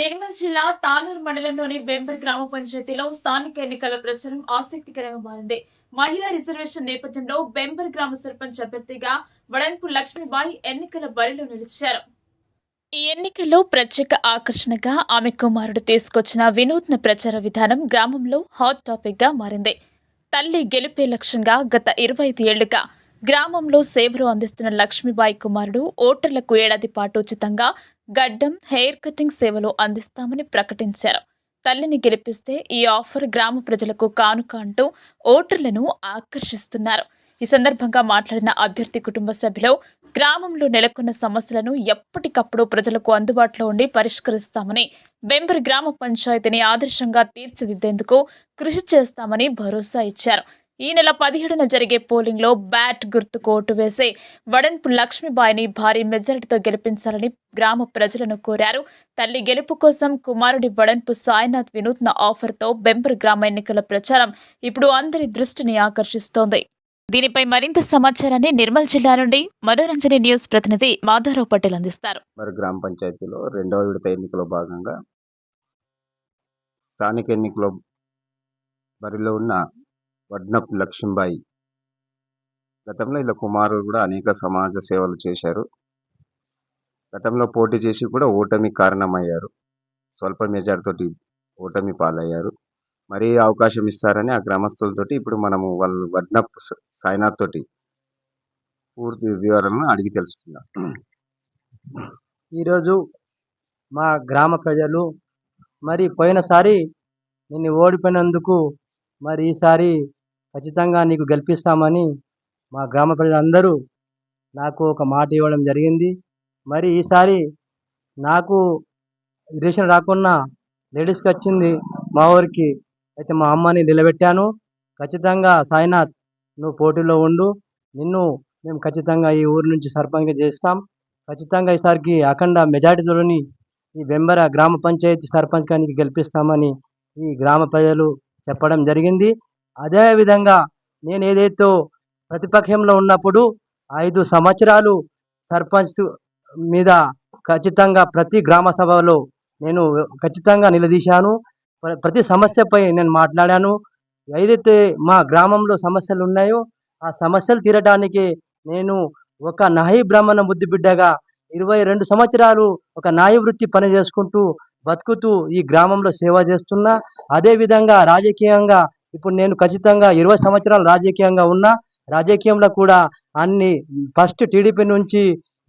నిర్మల్ జిల్లా తానూరు మండలంలోని బెంబర్ గ్రామ పంచాయతీలో స్థానిక ఎన్నికల ప్రచారం ఆసక్తికరంగా మారింది. మహిళా రిజర్వేషన్ నేపథ్యంలో బెంబర్ గ్రామ సర్పంచ్ అభ్యర్థిగా వడన్పు లక్ష్మీబాయి ఎన్నికల బరిలో నిలిచారు. ఈ ఎన్నికల్లో ప్రత్యేక ఆకర్షణగా ఆమె కుమారుడు తీసుకొచ్చిన వినూత్న ప్రచార విధానం గ్రామంలో హాట్ టాపిక్ గా మారింది. తల్లి గెలిపే లక్ష్యంగా గత 25 ఏళ్లుగా గ్రామంలో సేవలు అందిస్తున్న లక్ష్మీబాయి కుమారుడు ఓటర్లకు ఏడాది పాటు ఉచితంగా గడ్డం, హెయిర్ కటింగ్ సేవలు అందిస్తామని ప్రకటించారు. తల్లిని గెలిపిస్తే ఈ ఆఫర్ గ్రామ ప్రజలకు కానుక అంటూ ఓటర్లను ఆకర్షిస్తున్నారు. ఈ సందర్భంగా మాట్లాడిన అభ్యర్థి కుటుంబ సభ్యులు గ్రామంలో నెలకొన్న సమస్యలను ఎప్పటికప్పుడు ప్రజలకు అందుబాటులో ఉండి పరిష్కరిస్తామని, బెంబర్ గ్రామ పంచాయతీని ఆదర్శంగా తీర్చిదిద్దేందుకు కృషి చేస్తామని భరోసా ఇచ్చారు. ఈ నెల 17న జరిగే పోలింగ్లో బ్యాట్ గుర్తుకు ఓటు వేసి వడన్పు లక్ష్మీబాయిని భారీ మెజారిటీతో గెలిపించాలని గ్రామ ప్రజలను కోరారు. తల్లి గెలుపు కోసం కుమారుడి వడన్పు సాయినాథ్ వినూత్న ఆఫర్తో బెంబర్ గ్రామ ఎన్నికల ప్రచారం ఇప్పుడు అందరి దృష్టిని ఆకర్షిస్తోంది. దీనిపై మరింత సమాచారాన్ని నిర్మల్ జిల్లా నుండి మనోరంజని న్యూస్ ప్రతినిధి మాధవరావు పటేల్ అందిస్తారు. మరి గ్రామ పంచాయతీలో రెండవ విడత ఎన్నికలో భాగంగా స్థానిక ఎన్నికలో బరిలో ఉన్న వడ్నపు లక్ష్మీబాయి గతంలో ఇలా కుమారుడు కూడా అనేక సమాజ సేవలు చేశారు. గతంలో పోటీ చేసి కూడా ఓటమి కారణమయ్యారు. స్వల్ప మెజార్టీతోటి ఓటమి పాలయ్యారు. మరీ అవకాశం ఇస్తారని ఆ గ్రామస్తులతోటి ఇప్పుడు మనము వాళ్ళు వడ్నపు సాయినాథ్ తోటి పూర్తి వివరాలను అడిగి తెలుసుకుందాం. ఈరోజు మా గ్రామ ప్రజలు మరి పోయినసారి నిన్ను ఓడిపోయినందుకు మరి ఈసారి ఖచ్చితంగా నీకు గెలిపిస్తామని మా గ్రామ ప్రజలందరూ నాకు ఒక మాట ఇవ్వడం జరిగింది. మరి ఈసారి నాకు రేషన్ రాకున్నా లేడీస్కి వచ్చింది మా ఊరికి, అయితే మా అమ్మని నిలబెట్టాను. ఖచ్చితంగా సాయినాథ్ నువ్వు పోటీలో ఉండు, నిన్ను మేము ఖచ్చితంగా ఈ ఊరి నుంచి సర్పంచ్ చేస్తాం. ఖచ్చితంగా ఈసారికి అఖండ మెజార్టీతోని ఈ బెంబర గ్రామ పంచాయతీ సర్పంచ్ గారికి గెలిపిస్తామని ఈ గ్రామ ప్రజలు చెప్పడం జరిగింది. అదేవిధంగా నేను ఏదైతే ప్రతిపక్షంలో ఉన్నప్పుడు 5 సంవత్సరాలు సర్పంచ్ మీద ఖచ్చితంగా ప్రతి గ్రామ సభలో నేను ఖచ్చితంగా నిలదీశాను. ప్రతి సమస్యపై నేను మాట్లాడాను. ఏదైతే మా గ్రామంలో సమస్యలు ఉన్నాయో ఆ సమస్యలు తీరడానికి నేను ఒక నాయి బ్రాహ్మణ బుద్ధి బిడ్డగా 22 సంవత్సరాలు ఒక నాయ వృత్తి పని చేసుకుంటూ బతుకుతూ ఈ గ్రామంలో సేవ చేస్తున్నా. అదేవిధంగా రాజకీయంగా ఇప్పుడు నేను ఖచ్చితంగా 20 సంవత్సరాలు రాజకీయంగా ఉన్నా. రాజకీయంలో కూడా అన్ని ఫస్ట్ టీడీపీ నుంచి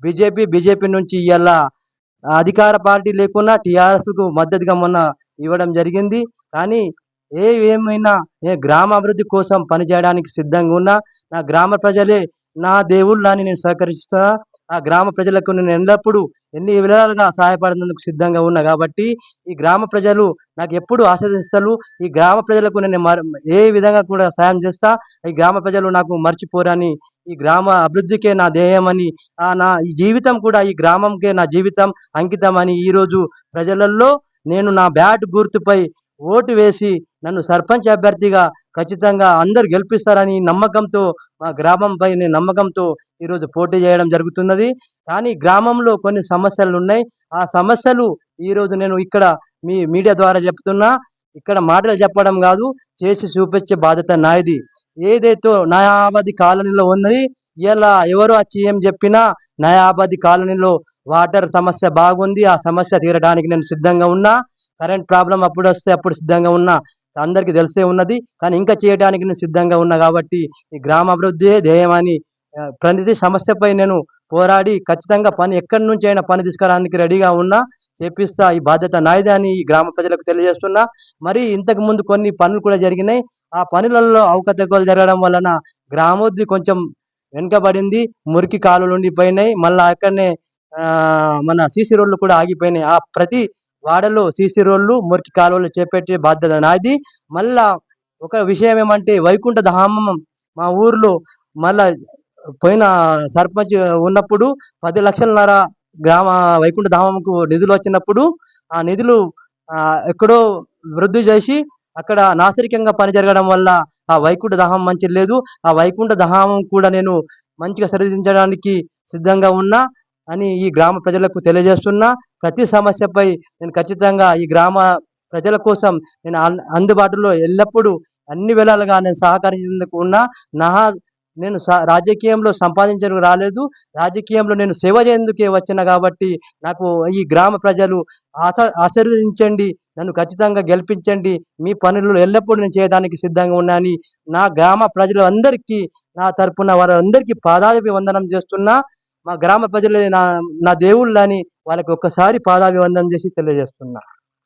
బీజేపీ నుంచి ఇలా అధికార పార్టీ లేకున్నా టీఆర్ఎస్కు మద్దతుగా మొన్న ఇవ్వడం జరిగింది. కానీ ఏమైనా గ్రామ అభివృద్ధి కోసం పనిచేయడానికి సిద్ధంగా ఉన్నా. నా గ్రామ ప్రజలే నా దేవుళ్ళని నేను సహకరిస్తున్నా. ఆ గ్రామ ప్రజలకు నేను ఎల్లప్పుడూ ఎన్ని విధాలుగా సహాయపడేందుకు సిద్ధంగా ఉన్నా. కాబట్టి ఈ గ్రామ ప్రజలు నాకు ఎప్పుడు ఆశీర్వదిస్తారు. ఈ గ్రామ ప్రజలకు నేను ఏ విధంగా కూడా సాయం చేస్తా. ఈ గ్రామ ప్రజలు నాకు మర్చిపోరని, ఈ గ్రామ అభివృద్ధికే నా ధ్యేయమని, నా ఈ జీవితం కూడా ఈ గ్రామంకే నా జీవితం అంకితం అని ఈరోజు ప్రజలలో నేను నా బ్యాట్ గుర్తుపై ఓటు వేసి నన్ను సర్పంచ్ అభ్యర్థిగా ఖచ్చితంగా అందరు గెలిపిస్తారని నమ్మకంతో, మా గ్రామంపై నేను నమ్మకంతో ఈరోజు పోటీ చేయడం జరుగుతున్నది. కానీ గ్రామంలో కొన్ని సమస్యలు ఉన్నాయి. ఆ సమస్యలు ఈరోజు నేను ఇక్కడ మీ మీడియా ద్వారా చెప్తున్నా. ఇక్కడ మాటలు చెప్పడం కాదు, చేసి చూపించే బాధ్యత నాది. ఏదైతే నయాబాది కాలనీలో ఉన్నది, ఇలా ఎవరు వచ్చి ఏం చెప్పినా నయాబాది కాలనీలో వాటర్ సమస్య బాగుంది. ఆ సమస్య తీరడానికి నేను సిద్ధంగా ఉన్నా. కరెంట్ ప్రాబ్లం అప్పుడు వస్తే అప్పుడు సిద్ధంగా ఉన్నా, అందరికీ తెలిసే ఉన్నది. కానీ ఇంకా చేయడానికి నేను సిద్ధంగా ఉన్నా. కాబట్టి ఈ గ్రామాభివృద్ధి ధ్యేయమని ప్రతి సమస్యపై నేను పోరాడి ఖచ్చితంగా పని ఎక్కడి నుంచి అయినా పని తీసుకురావడానికి రెడీగా ఉన్నా, చేపిస్తా. ఈ బాధ్యత నాయదే అని ఈ గ్రామ ప్రజలకు తెలియజేస్తున్నా. మరి ఇంతకు ముందు కొన్ని పనులు కూడా జరిగినాయి. ఆ పనులలో అవకతవకలు జరగడం వలన గ్రామోద్ధి కొంచెం వెనుకబడింది. మురికి కాలువలు ఉండిపోయినాయి. మళ్ళీ అక్కడనే మన సీసీ రోడ్లు కూడా ఆగిపోయినాయి. ఆ ప్రతి వాడలో సీసీ రోడ్లు, మురికి కాలువలు చేపట్టే బాధ్యత నాది. మళ్ళా ఒక విషయం ఏమంటే, వైకుంఠ ధామం మా ఊర్లో మళ్ళా పోయిన సర్పంచ్ ఉన్నప్పుడు 10 లక్షలన్నర గ్రామ వైకుంఠ ధామంకు నిధులు వచ్చినప్పుడు ఆ నిధులు ఎక్కడో వృద్ధి చేసి అక్కడ నాసిరికంగా పని జరగడం వల్ల ఆ వైకుంఠ ధామం మంచి లేదు. ఆ వైకుంఠ ధామం కూడా నేను మంచిగా సరిదించడానికి సిద్ధంగా ఉన్నా. అని ఈ గ్రామ ప్రజలకు తెలియజేస్తున్నా. ప్రతి సమస్యపై నేను ఖచ్చితంగా ఈ గ్రామ ప్రజల కోసం నేను అందుబాటులో ఎల్లప్పుడూ అన్ని వేళలుగా నేను సహకరించేందుకు ఉన్నా. నా నేను రాజకీయంలో సంపాదించేందుకు రాలేదు. రాజకీయంలో నేను సేవ చేయందుకే వచ్చిన కాబట్టి నాకు ఈ గ్రామ ప్రజలు ఆశీర్వదించండి, నన్ను ఖచ్చితంగా గెలిపించండి. మీ పనులు ఎల్లప్పుడూ నేను చేయడానికి సిద్ధంగా ఉన్నానని నా గ్రామ ప్రజలందరికీ నా తరపున వారందరికీ పాదాభివందనం చేస్తున్నా. మా గ్రామ ప్రజలే నా దేవుళ్ళని వాళ్ళకి ఒక్కసారి పాదాభివందనం చేసి తెలియజేస్తున్నా.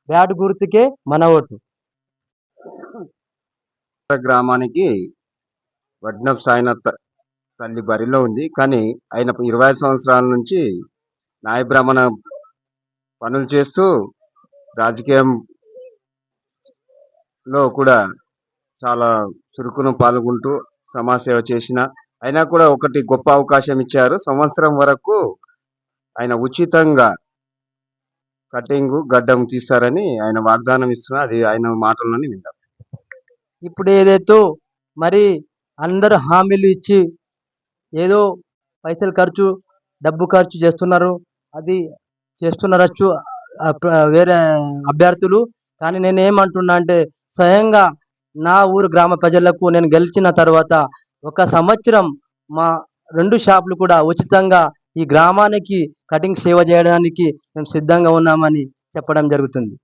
బ్యాట్ గుర్తుకే మన ఓటు. గ్రామానికి వడ్నప్ సాయినాథ్ తల్లి బరిలో ఉంది. కానీ ఆయన 25 సంవత్సరాల నుంచి న్యాయబ్రాహ్మణ పనులు చేస్తూ రాజకీయంలో కూడా చాలా చురుకును పాల్గొంటూ సమాజ సేవ చేసిన అయినా కూడా ఒకటి గొప్ప అవకాశం ఇచ్చారు. సంవత్సరం వరకు ఆయన ఉచితంగా కటింగ్ గడ్డం తీస్తారని ఆయన వాగ్దానం ఇస్తున్నారు. అది ఆయన మాటల్లోనే వింటాం. ఇప్పుడు ఏదైతే మరి అందరూ హామీలు ఇచ్చి ఏదో పైసలు డబ్బు ఖర్చు చేస్తున్నారు, అది చేస్తున్నారచ్చు వేరే అభ్యర్థులు. కానీ నేను ఏమంటున్నా అంటే స్వయంగా నా ఊరు గ్రామ ప్రజలకు నేను గెలిచిన తర్వాత 1 సంవత్సరం మా 2 షాపులు కూడా ఉచితంగా ఈ గ్రామానికి కటింగ్ సేవ చేయడానికి మేము సిద్ధంగా ఉన్నామని చెప్పడం జరుగుతుంది.